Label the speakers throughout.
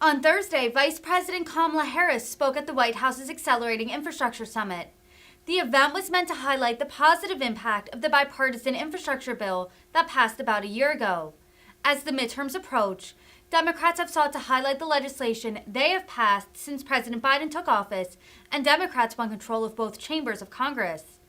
Speaker 1: On Thursday, Vice President Kamala Harris spoke at the White House's Accelerating Infrastructure Summit. The event was meant to highlight the positive impact of the bipartisan infrastructure bill that passed about a year ago. As the midterms approach, Democrats have sought to highlight the legislation they have passed since President Biden took office, and Democrats won control of both chambers of Congress.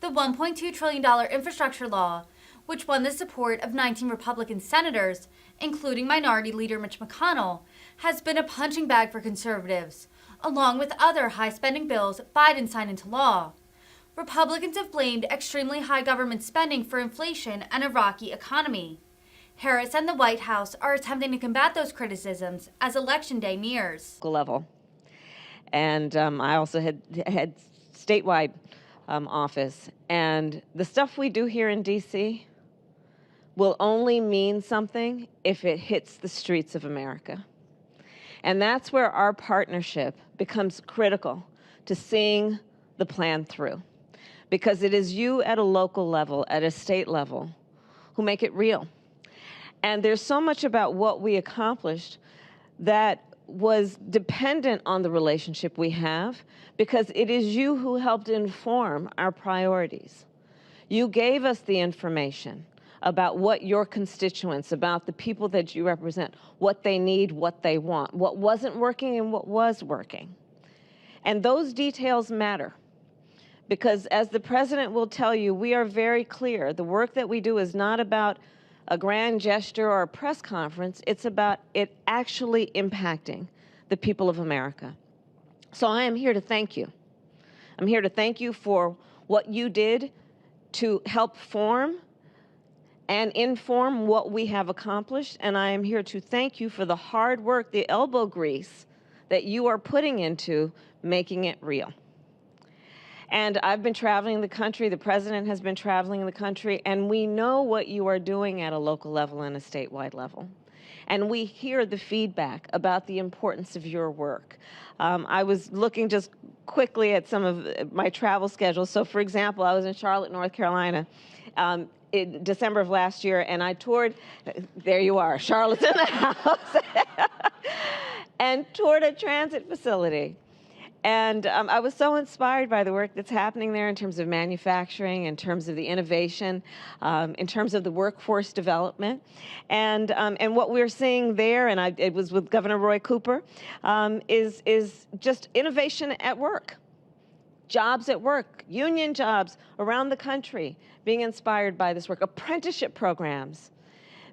Speaker 1: The $1.2 trillion infrastructure law, which won the support of 19 Republican senators, including Minority Leader Mitch McConnell, has been a punching bag for conservatives, along with other high-spending bills Biden signed into law. Republicans have blamed extremely high government spending for inflation and a rocky economy. Harris and the White House are attempting to combat those criticisms as Election Day nears.
Speaker 2: Level. And I also had statewide office. And the stuff we do here in D.C. will only mean something if it hits the streets of America. And that's where our partnership becomes critical to seeing the plan through. Because it is you at a local level, at a state level, who make it real. And there's so much about what we accomplished that was dependent on the relationship we have, because it is you who helped inform our priorities. You gave us the information about what your constituents, about the people that you represent, what they need, what they want, what wasn't working and what was working. And those details matter. Because as the president will tell you, we are very clear. The work that we do is not about a grand gesture or a press conference. It's about it actually impacting the people of America. So I am here to thank you. I'm here to thank you for what you did to help form and inform what we have accomplished. And I am here to thank you for the hard work, the elbow grease that you are putting into making it real. And I've been traveling the country, the president has been traveling the country, and we know what you are doing at a local level and a statewide level. And we hear the feedback about the importance of your work. I was looking just quickly at some of my travel schedules. So for example, I was in Charlotte, North Carolina, in December of last year, and I toured, there you are, Charlotte's in the house, and toured a transit facility. And I was so inspired by the work that's happening there in terms of manufacturing, in terms of the innovation, in terms of the workforce development. And what we're seeing there, and it was with Governor Roy Cooper, is just innovation at work. Jobs at work, union jobs around the country being inspired by this work. Apprenticeship programs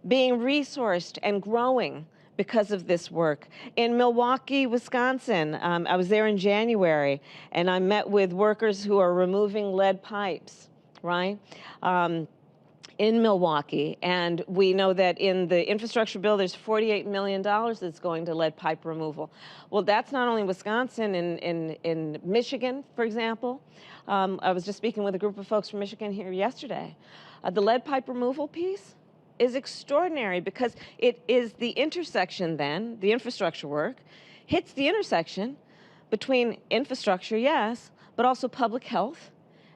Speaker 2: being resourced and growing because of this work. In Milwaukee, Wisconsin, I was there in January, and I met with workers who are removing lead pipes, right? In Milwaukee, and we know that in the infrastructure bill, there's $48 million that's going to lead pipe removal. Well, that's not only Wisconsin, in Michigan, for example. I was just speaking with a group of folks from Michigan here yesterday. The lead pipe removal piece is extraordinary because it is the intersection then, the infrastructure work, hits the intersection between infrastructure, yes, but also public health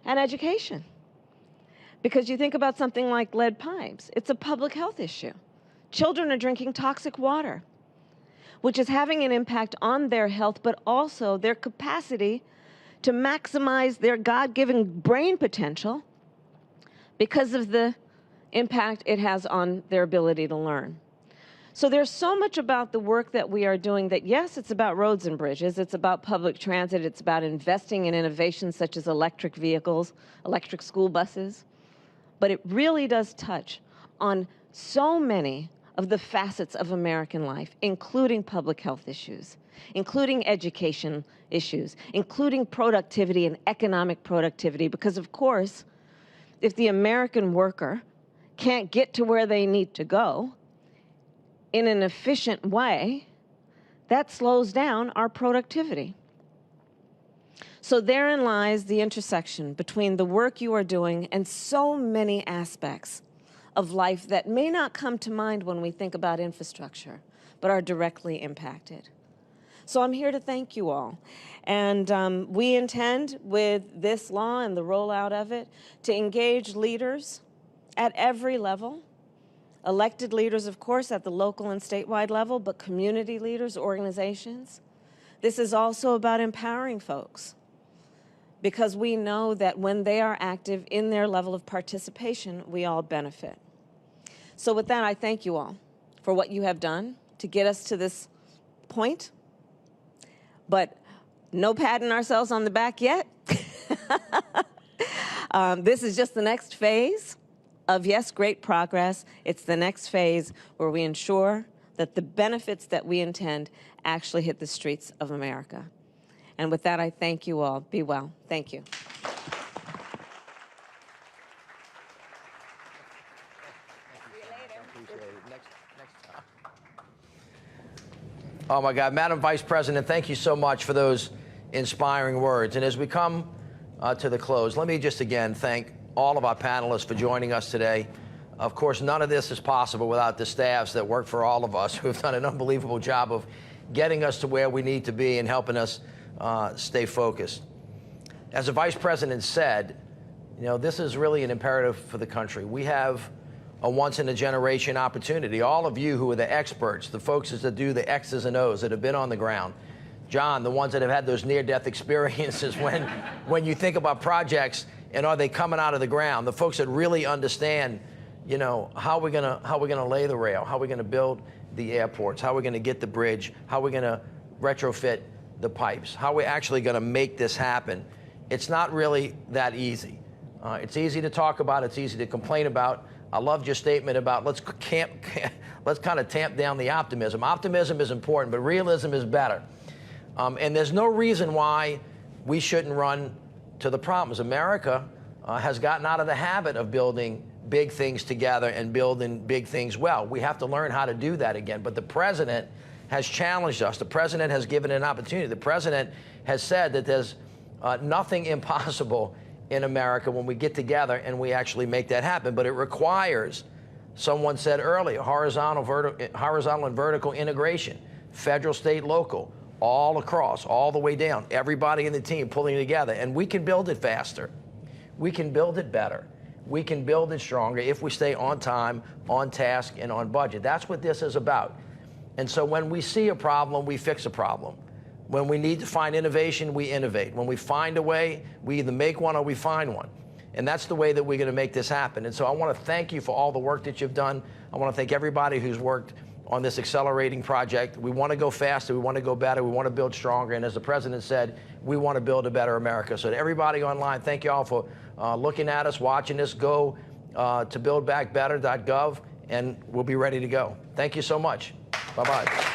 Speaker 2: and education. Because you think about something like lead pipes, it's a public health issue. Children are drinking toxic water, which is having an impact on their health, but also their capacity to maximize their God-given brain potential because of the impact it has on their ability to learn. So there's so much about the work that we are doing that, yes, it's about roads and bridges, it's about public transit, it's about investing in innovations such as electric vehicles, electric school buses, but it really does touch on so many of the facets of American life, including public health issues, including education issues, including productivity and economic productivity, because of course, if the American worker can't get to where they need to go in an efficient way, that slows down our productivity. So therein lies the intersection between the work you are doing and so many aspects of life that may not come to mind when we think about infrastructure, but are directly impacted. So I'm here to thank you all. And we intend, with this law and the rollout of it, to engage leaders at every level Elected leaders, of course, at the local and statewide level, but community leaders, organizations. This is also about empowering folks, because we know that when they are active in their level of participation, we all benefit. So with that, I thank you all for what you have done to get us to this point, but no patting ourselves on the back yet. This is just the next phase of, yes, great progress. It's the next phase where we ensure that the benefits that we intend actually hit the streets of America. And with that, I thank you all. Be well. Thank you.
Speaker 3: Oh, my God. Madam Vice President, thank you so much for those inspiring words. And as we come to the close, let me just again thank all of our panelists for joining us today. Of course, none of this is possible without the staffs that work for all of us who have done an unbelievable job of getting us to where we need to be and helping us stay focused. As the Vice President said, you know, this is really an imperative for the country. We have a once-in-a-generation opportunity. All of you who are the experts, the folks that do the X's and O's, that have been on the ground, John, the ones that have had those near-death experiences when you think about projects and are they coming out of the ground, the folks that really understand, you know, how we're gonna lay the rail, how we're gonna build the airports, how we're gonna get the bridge, how we're gonna retrofit the pipes, how we're actually gonna make this happen. It's not really that easy. It's easy to talk about, it's easy to complain about. I loved your statement about let's kind of tamp down the optimism. Optimism is important, but realism is better. And there's no reason why we shouldn't run to the problems. America has gotten out of the habit of building big things together and building big things well. We have to learn how to do that again. But the president has challenged us. The president has given an opportunity. The president has said that there's nothing impossible in America when we get together and we actually make that happen. But it requires, someone said earlier, horizontal and vertical integration, federal, state, local, all across, all the way down, everybody in the team pulling together. And we can build it faster. We can build it better. We can build it stronger if we stay on time, on task, and on budget. That's what this is about. And so when we see a problem, we fix a problem. When we need to find innovation, we innovate. When we find a way, we either make one or we find one. And that's the way that we're going to make this happen. And so I want to thank you for all the work that you've done. I want to thank everybody who's worked on this accelerating project. We want to go faster. We want to go better. We want to build stronger. And as the president said, we want to build a better America. So to everybody online, thank you all for looking at us, watching this. Go to buildbackbetter.gov, and we'll be ready to go. Thank you so much. Bye-bye.